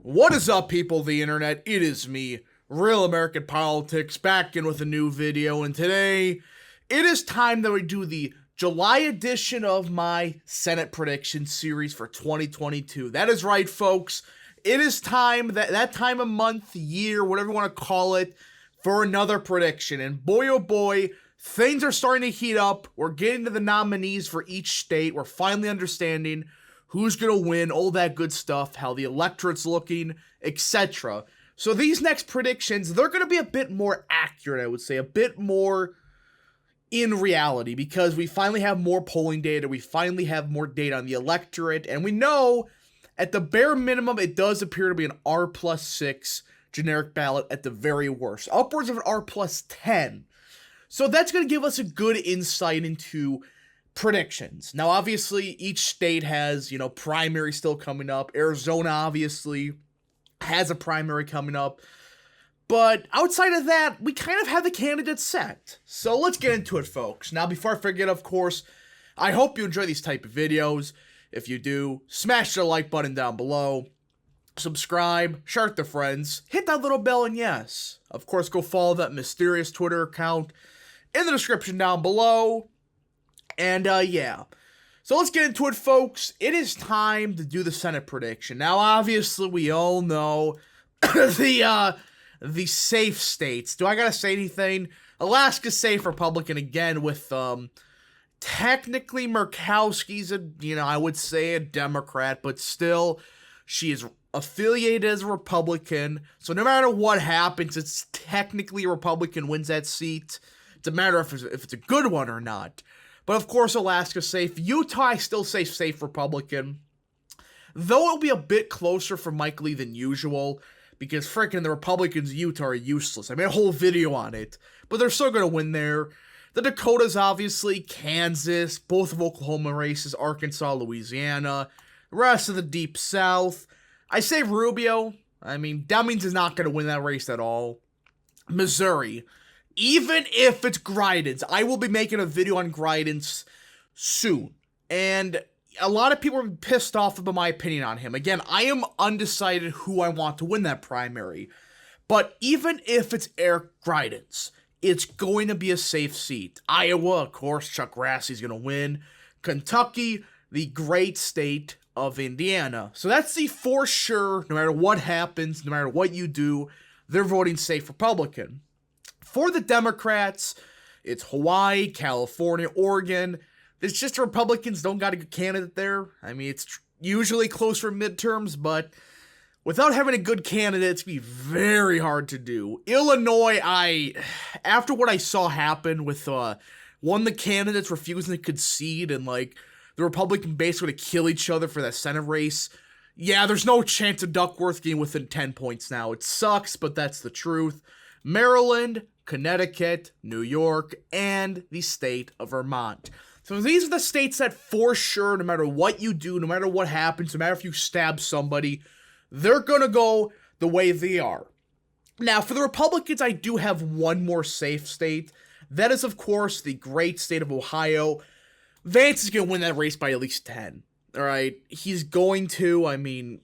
What is up, people of the internet? It is me, Real American Politics, back in with a new video, and today, it is time that we do the July edition of my Senate prediction series for 2022. That is right, folks. It is time, that time of month, year, whatever you want to call it, for another prediction. And boy, oh boy, things are starting to heat up. We're getting to the nominees for each state. We're finally understanding who's going to win, all that good stuff, how the electorate's looking, etc. So these next predictions, they're going to be a bit more accurate, I would say, a bit more in reality, because we finally have more polling data, we finally have more data on the electorate, and we know, at the bare minimum, it does appear to be an R+6 generic ballot at the very worst, upwards of an R+10. So that's going to give us a good insight into predictions. Now, obviously, each state has, primary still coming up. Arizona, obviously, has a primary coming up. But outside of that, we kind of have the candidates set. So let's get into it, folks. Now, before I forget, of course, I hope you enjoy these type of videos. If you do, smash the like button down below. Subscribe, share with your friends, hit that little bell, and yes, of course, go follow that mysterious Twitter account in the description down below. And, yeah. So let's get into it, folks. It is time to do the Senate prediction. Now, obviously, we all know the safe states. Do I gotta say anything? Alaska's safe Republican again with, technically Murkowski's I would say a Democrat, but still, she is affiliated as a Republican. So no matter what happens, it's technically a Republican wins that seat. It's a matter of if it's a good one or not. But of course, Alaska's safe. Utah, I still say safe Republican. Though it'll be a bit closer for Mike Lee than usual, because frickin' the Republicans in Utah are useless. I made a whole video on it, but they're still going to win there. The Dakotas, obviously, Kansas, both of Oklahoma races, Arkansas, Louisiana, the rest of the Deep South. I say Rubio. I mean, Demings is not going to win that race at all. Missouri. Even if it's Greitens, I will be making a video on Greitens soon. And a lot of people are pissed off about my opinion on him. Again, I am undecided who I want to win that primary. But even if it's Eric Greitens, it's going to be a safe seat. Iowa, of course, Chuck Grassie's going to win. Kentucky, the great state of Indiana. So that's the for sure, no matter what happens, no matter what you do, they're voting safe Republican. For the Democrats, it's Hawaii, California, Oregon. It's just the Republicans don't got a good candidate there. I mean, it's usually close for midterms, but without having a good candidate, it's going to be very hard to do. Illinois, after what I saw happen with one of the candidates refusing to concede and, the Republican base going to kill each other for that Senate race, yeah, there's no chance of Duckworth getting within 10 points now. It sucks, but that's the truth. Maryland, Connecticut, New York, and the state of Vermont. So these are the states that for sure, no matter what you do, no matter what happens, no matter if you stab somebody, they're going to go the way they are. Now, for the Republicans, I do have one more safe state. That is, of course, the great state of Ohio. Vance is going to win that race by at least 10. All right? He's going to,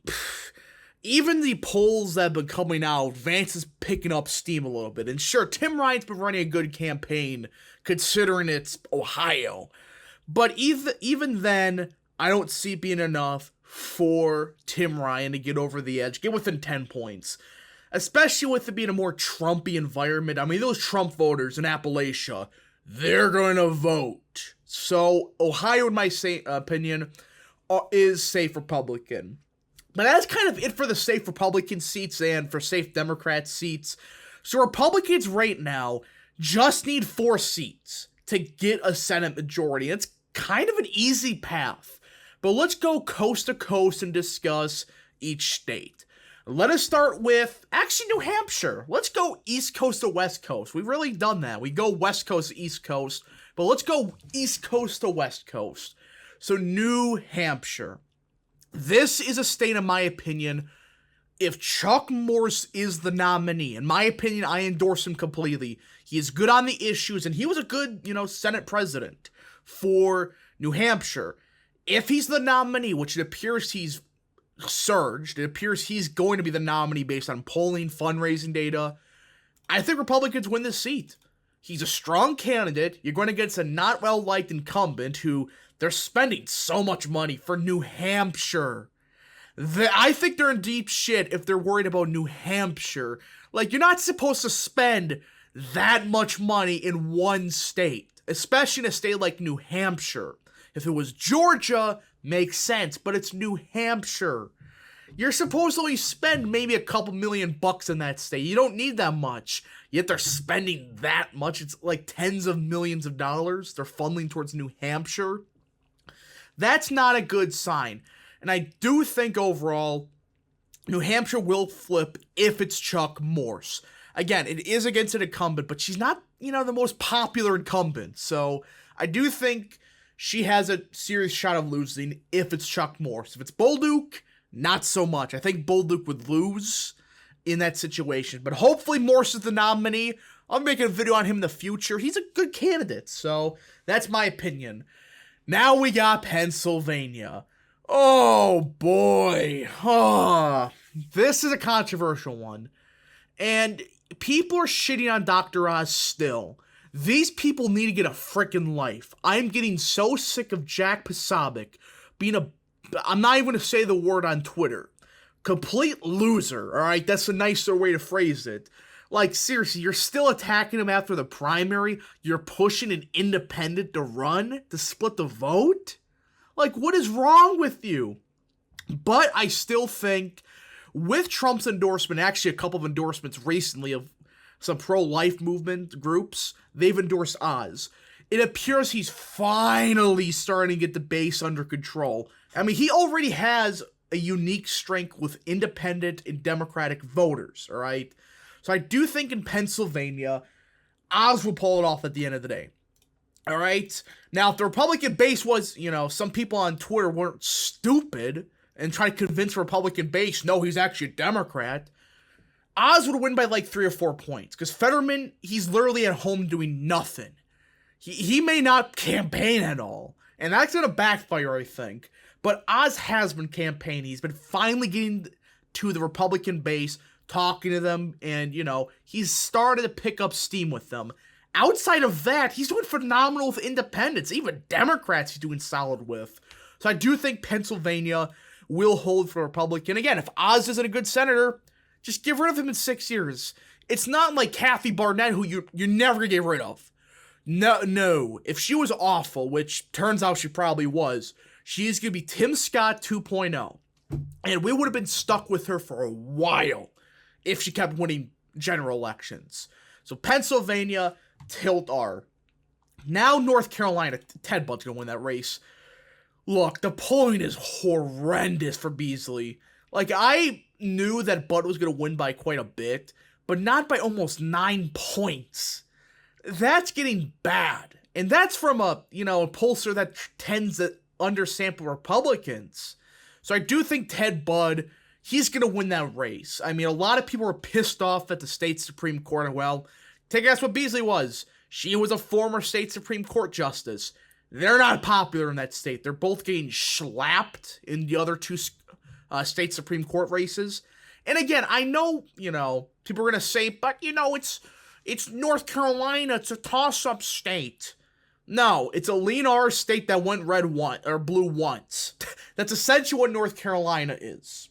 even the polls that have been coming out, Vance is picking up steam a little bit. And sure, Tim Ryan's been running a good campaign, considering it's Ohio. But even then, I don't see it being enough for Tim Ryan to get over the edge, get within 10 points. Especially with it being a more Trumpy environment. I mean, those Trump voters in Appalachia, they're going to vote. So, Ohio, in my opinion, is safe Republican. But that's kind of it for the safe Republican seats and for safe Democrat seats. So Republicans right now just need 4 seats to get a Senate majority. It's kind of an easy path. But let's go coast to coast and discuss each state. Let us start with, New Hampshire. Let's go East Coast to West Coast. We've really done that. We go West Coast to East Coast. But let's go East Coast to West Coast. So New Hampshire. This is a state, in my opinion, if Chuck Morse is the nominee, in my opinion, I endorse him completely. He is good on the issues, and he was a good, Senate president for New Hampshire. If he's the nominee, which it appears he's surged. It appears he's going to be the nominee based on polling, fundraising data. I think Republicans win this seat. He's a strong candidate. You're going against a not well-liked incumbent who they're spending so much money for New Hampshire. I think they're in deep shit if they're worried about New Hampshire. Like, you're not supposed to spend that much money in one state, especially in a state like New Hampshire. If it was Georgia, makes sense, but it's New Hampshire. You're supposed to only spend maybe a couple $1,000,000 in that state. You don't need that much. Yet they're spending that much. It's like tens of millions of dollars they're funneling towards New Hampshire. That's not a good sign. And I do think overall, New Hampshire will flip if it's Chuck Morse. Again, it is against an incumbent, but she's not, the most popular incumbent. So I do think she has a serious shot of losing if it's Chuck Morse. If it's Bolduc, not so much. I think Bolduc would lose in that situation. But hopefully Morse is the nominee. I'll make a video on him in the future. He's a good candidate. So that's my opinion. Now we got Pennsylvania. Oh, boy. This is a controversial one. And people are shitting on Dr. Oz still. These people need to get a frickin' life. I'm getting so sick of Jack Posobiec being I'm not even going to say the word on Twitter. Complete loser, alright? That's a nicer way to phrase it. Like, seriously, you're still attacking him after the primary? You're pushing an independent to run? To split the vote? Like, what is wrong with you? But I still think, with Trump's endorsement, actually a couple of endorsements recently of some pro-life movement groups, they've endorsed Oz. It appears he's finally starting to get the base under control. I mean, he already has a unique strength with independent and Democratic voters, all right? So I do think in Pennsylvania, Oz will pull it off at the end of the day. All right? Now, if the Republican base was, some people on Twitter weren't stupid and try to convince the Republican base, no, he's actually a Democrat, Oz would win by like 3 or 4 points. Because Fetterman, he's literally at home doing nothing. He may not campaign at all. And that's going to backfire, I think. But Oz has been campaigning. He's been finally getting to the Republican base, talking to them, and, he's started to pick up steam with them. Outside of that, he's doing phenomenal with independents. Even Democrats he's doing solid with. So I do think Pennsylvania will hold for Republican. Again, if Oz isn't a good senator, just get rid of him in 6 years. It's not like Kathy Barnett, who you're never going to get rid of. No. If she was awful, which turns out she probably was, she's going to be Tim Scott 2.0. And we would have been stuck with her for a while if she kept winning general elections. So Pennsylvania, tilt R. Now North Carolina, Ted Budd's going to win that race. Look, the polling is horrendous for Beasley. Like, I knew that Budd was going to win by quite a bit, but not by almost 9 points. That's getting bad. And that's from a pollster that tends to undersample Republicans. So I do think Ted Budd, he's going to win that race. I mean, a lot of people were pissed off at the state Supreme Court. And, well, take a guess what Beasley was. She was a former state Supreme Court justice. They're not popular in that state. They're both getting slapped in the other two state Supreme Court races. And again, I know, people are going to say, but, it's North Carolina. It's a toss-up state. No, it's a lean R state that went blue once. That's essentially what North Carolina is.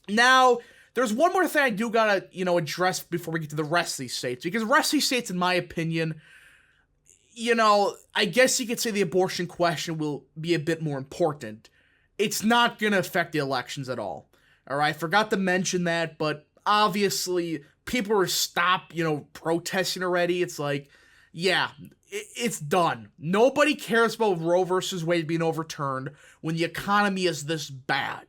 Now, there's one more thing I do gotta, address before we get to the rest of these states. Because the rest of these states, in my opinion, I guess you could say the abortion question will be a bit more important. It's not gonna affect the elections at all. Alright, forgot to mention that, but obviously, people are stopped, protesting already. It's like, yeah, it's done. Nobody cares about Roe versus Wade being overturned when the economy is this bad.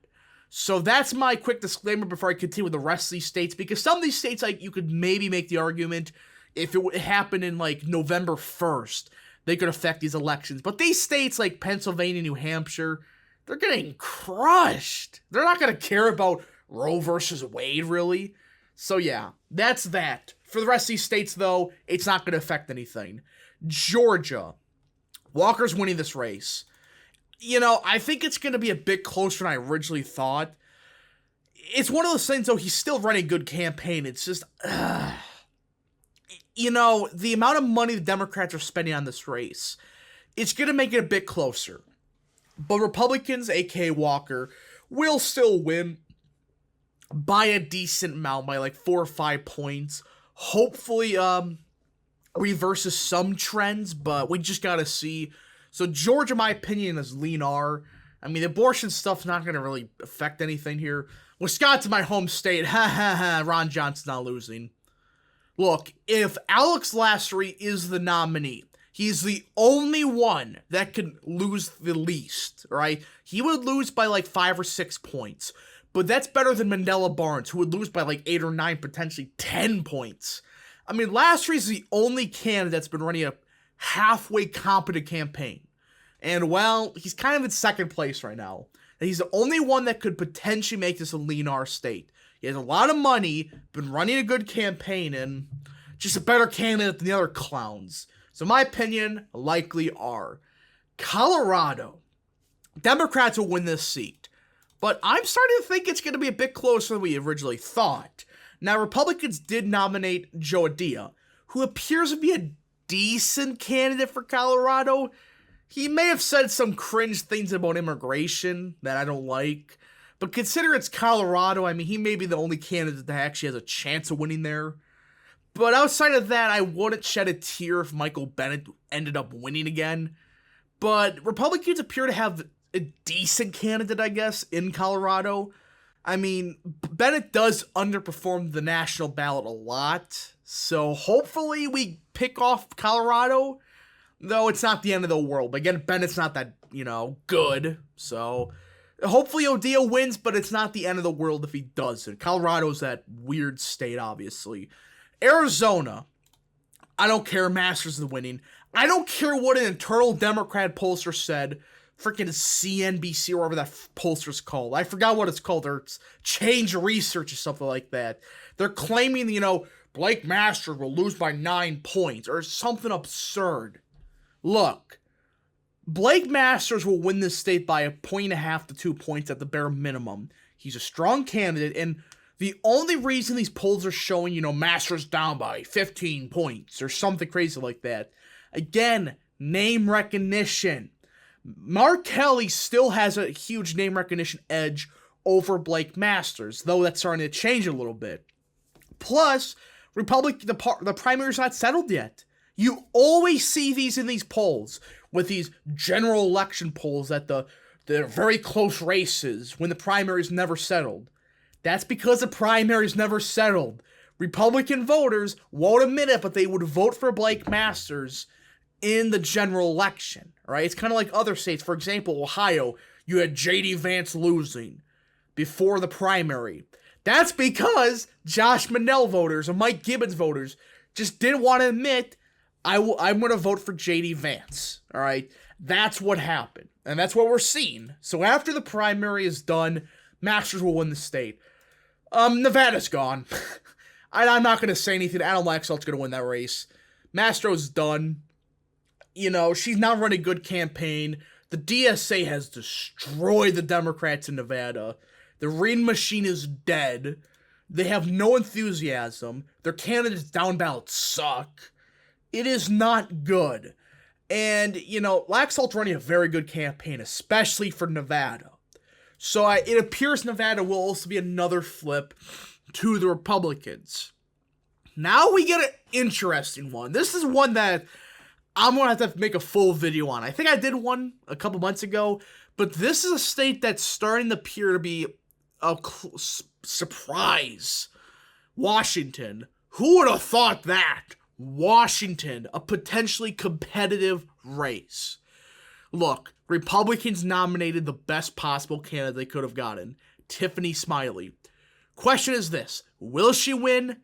So that's my quick disclaimer before I continue with the rest of these states, because some of these states, you could maybe make the argument if it would happen in, November 1st, they could affect these elections. But these states like Pennsylvania, New Hampshire, they're getting crushed. They're not going to care about Roe versus Wade, really. So yeah, that's that. For the rest of these states, though, it's not going to affect anything. Georgia. Walker's winning this race. I think it's going to be a bit closer than I originally thought. it's one of those things, though, he's still running a good campaign. It's just, you know, the amount of money the Democrats are spending on this race, it's going to make it a bit closer. But Republicans, aka Walker, will still win by a decent amount, by like 4 or 5 points. Hopefully, reverses some trends, but we just gotta see. So Georgia, in my opinion, is lean R. I mean, the abortion stuff's not gonna really affect anything here. Wisconsin, my home state, ha ha ha, Ron Johnson's not losing. Look, if Alex Lassery is the nominee, he's the only one that can lose the least, right? He would lose by like 5 or 6 points, but that's better than Mandela Barnes, who would lose by like 8 or 9, potentially 10 points. I mean, Lassery's the only candidate that's been running a halfway competent campaign. And, well, he's kind of in second place right now. And he's the only one that could potentially make this a lean R state. He has a lot of money, been running a good campaign, and just a better candidate than the other clowns. So, in my opinion, likely R. Colorado. Democrats will win this seat. But I'm starting to think it's going to be a bit closer than we originally thought. Now, Republicans did nominate Joe Adia, who appears to be a decent candidate for Colorado. He may have said some cringe things about immigration that I don't like, but consider it's Colorado, I mean, he may be the only candidate that actually has a chance of winning there. But outside of that, I wouldn't shed a tear if Michael Bennet ended up winning again. But Republicans appear to have a decent candidate, I guess, in Colorado. I mean, Bennet does underperform the national ballot a lot, so hopefully we pick off Colorado, though it's not the end of the world. But again, Bennett's not that, good, so hopefully Adia wins, but it's not the end of the world if he doesn't. Colorado's that weird state, obviously. Arizona, I don't care, Masters is winning. I don't care what an internal Democrat pollster said. Freaking CNBC or whatever that pollster's called. I forgot what it's called. Or it's Change Research or something like that. They're claiming, Blake Masters will lose by 9 points or something absurd. Look, Blake Masters will win this state by 1.5 to 2 points at the bare minimum. He's a strong candidate, and the only reason these polls are showing, Masters down by 15 points or something crazy like that, again, name recognition. Mark Kelly still has a huge name recognition edge over Blake Masters, though that's starting to change a little bit. Plus, the primary's not settled yet. You always see these in these polls, with these general election polls that they're very close races when the primary's never settled. That's because the primary's never settled. Republican voters won't admit it, but they would vote for Blake Masters in the general election, right? It's kind of like other states. For example, Ohio, you had J.D. Vance losing before the primary. That's because Josh Mandel voters and Mike Gibbons voters just didn't want to admit, I'm going to vote for J.D. Vance, all right? That's what happened, and that's what we're seeing. So after the primary is done, Masters will win the state. Nevada's gone. I'm not going to say anything. Adam Laxalt's going to win that race. Mastro's done. She's not running a good campaign. The DSA has destroyed the Democrats in Nevada. The Reading machine is dead. They have no enthusiasm. Their candidates down ballot suck. It is not good. And, Laxalt's running a very good campaign, especially for Nevada. So it appears Nevada will also be another flip to the Republicans. Now we get an interesting one. This is one that I'm going to have to make a full video on. I think I did one a couple months ago, but this is a state that's starting to appear to be a surprise. Washington. Who would have thought that? Washington, a potentially competitive race. Look, Republicans nominated the best possible candidate they could have gotten, Tiffany Smiley. Question is this, will she win?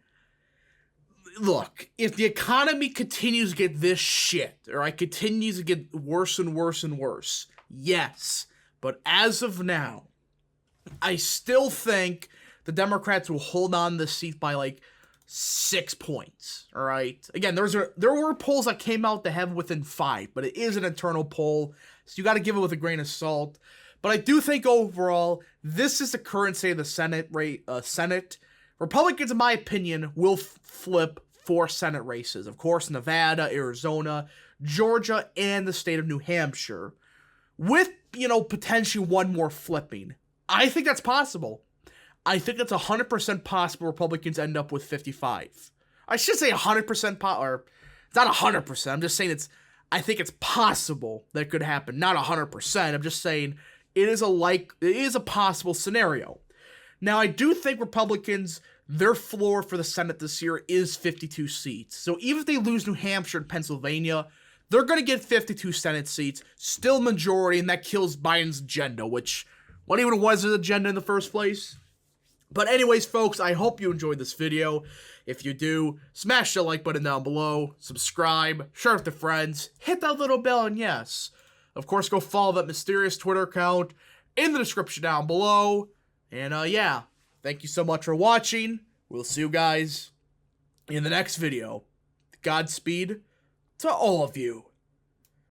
Look, if the economy continues to get this shit, or continues to get worse and worse and worse, yes. But as of now, I still think the Democrats will hold on to the seat by 6 points, all right? Again, there were polls that came out that have within 5, but it is an internal poll, so you got to give it with a grain of salt. But I do think overall, this is the current state of the Senate. Republicans, in my opinion, will flip 4 Senate races. Of course, Nevada, Arizona, Georgia, and the state of New Hampshire. With, potentially one more flipping. I think that's possible. I think it's 100% possible Republicans end up with 55. I should say 100% or it's not 100%. I'm just saying I think it's possible that it could happen. Not 100%. I'm just saying it is a possible scenario. Now, I do think Republicans, their floor for the Senate this year is 52 seats. So even if they lose New Hampshire and Pennsylvania, they're going to get 52 Senate seats, still majority, and that kills Biden's agenda, which, what even was his agenda in the first place? But anyways, folks, I hope you enjoyed this video. If you do, smash the like button down below, subscribe, share with the friends, hit that little bell, and yes, of course, go follow that mysterious Twitter account in the description down below. And yeah, thank you so much for watching. We'll see you guys in the next video. Godspeed to all of you.